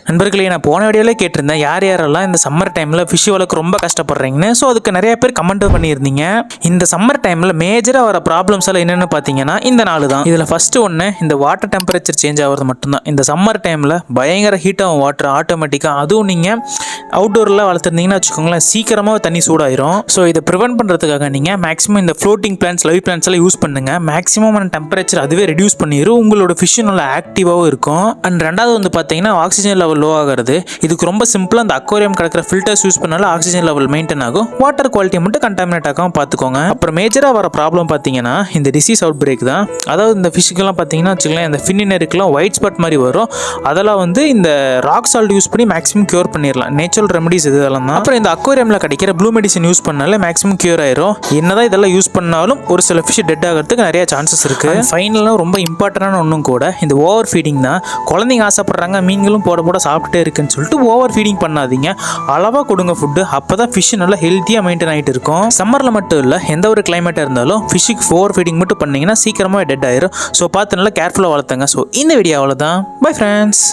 நண்பர்களே, நான் போன வீடியோவில் கேட்டிருந்தேன் யாரெல்லாம் இந்த சம்மர் டைமில் ஃபிஷ் வளர்க்க ரொம்ப கஷ்டப்படுறீங்கன்னு. ஸோ அதுக்கு நிறைய பேர் கமெண்ட் பண்ணியிருந்தீங்க. இந்த சம்மர் டைமில் மேஜராக வர ப்ராப்ளம்ஸ் எல்லாம் என்னென்னு பார்த்தீங்கன்னா இந்த 4 தான். இதில் ஃபஸ்ட்டு ஒன்று இந்த வாட்டர் டெம்பரேச்சர் சேஞ்ச் ஆகிறது மட்டும்தான். இந்த சம்மர் டைமில் பயங்கர ஹீட் ஆகும் வாட்டர் ஆட்டோமேட்டிக்காக. அதுவும் நீங்கள் அவுட்டோரில் வளர்த்துருந்தீங்கன்னா வச்சுக்கோங்களேன், சீக்கிரமாக தண்ணி சூடாயிரும். ஸோ இதை ப்ரிவென்ட் பண்ணுறதுக்காக நீங்கள் மேக்ஸிமம் இந்த ஃப்ளோட்டிங் பிளான்ஸ் லைவ் பிளான்ஸ் எல்லாம் யூஸ் பண்ணுங்கள். மேக்ஸிமம் டெம்பரேச்சர் அதுவே ரெடியூஸ் பண்ணிடும். உங்களோட ஃபிஷ் நல்லா ஆக்டிவாகவும் இருக்கும். அண்ட் ரெண்டாவது வந்து பார்த்தீங்கன்னா ஆக்சிஜன் லெவல் லோ ஆகிறது. இதுக்கு ரொம்ப சிம்பிளாக அந்த அக்வாரியம் கிடக்கிற ஃபில்டர்ஸ் யூஸ் பண்ணாலும் ஆக்சிஜன் லெவல் மெயின்டைன் ஆகும். வாட்டர் குவாலிட்டி மட்டும் கண்டாமினேட் ஆகாமல் பார்த்துக்கோங்க. அப்புறம் மேஜராக வர ப்ராப்ளம் பார்த்தீங்கன்னா இந்த டிசீஸ் அவுட் பிரேக் தான். அதாவது இந்த ஃபிஷ்ஷுக்கெல்லாம் பார்த்தீங்கன்னா வச்சுக்கலாம், இந்த ஃபின்னினருக்குலாம் ஒயிட் ஸ்பாட் மாதிரி வரும். அதெல்லாம் வந்து இந்த ராக் சால்ட் யூஸ் பண்ணி மேக்ஸிமம் கியூர் பண்ணிடலாம். நேச்சுரல் ரெமடிஸ் இதெல்லாம் தான். அப்புறம் இந்த அக்வாரியமில் கிடைக்கிற ப்ளூ மெடிசன் யூஸ் பண்ணாலே மேக்ஸிமம் கியூர் ஆயிரும். என்னதான் இதெல்லாம் யூஸ் பண்ணாலும் ஒரு சில ஃபிஷ் டெட் ஆகிறதுக்கு நிறைய சான்சஸ் இருக்கு. ஃபைனலாக ரொம்ப இம்பார்ட்டன்டான ஒன்றும் கூட இந்த ஓவர் ஃபீடிங் தான். குழந்தைங்க ஆசைப்படுறாங்க, மீன்களும் போட போட சாப்பிட்டே இருக்குன்னு சொல்லிட்டு ஓவர் ஃபீடிங் பண்ணாதீங்க. அளவாக கொடுங்க ஃபுட்டு. அப்போ தான் ஃபிஷ் நல்லா ஹெல்த்தியாக மெயின்டைன் ஆகிட்டு இருக்கும். சம்மரில் மட்டும் இல்லை, எந்த ஒரு கிளைமேட்டாக இருந்தாலும் ஃபிஷ்ஷுக்கு ஓவர் ஃபீடிங் மட்டும் பண்ணிங்கன்னா சீக்கிரமாக டெட் ஆயிரும். ஸோ பார்த்து நல்லா கேர்ஃபுல்லாக வளர்த்துங்க. ஸோ இந்த வீடியோ அவ்வளோதான். Bye friends.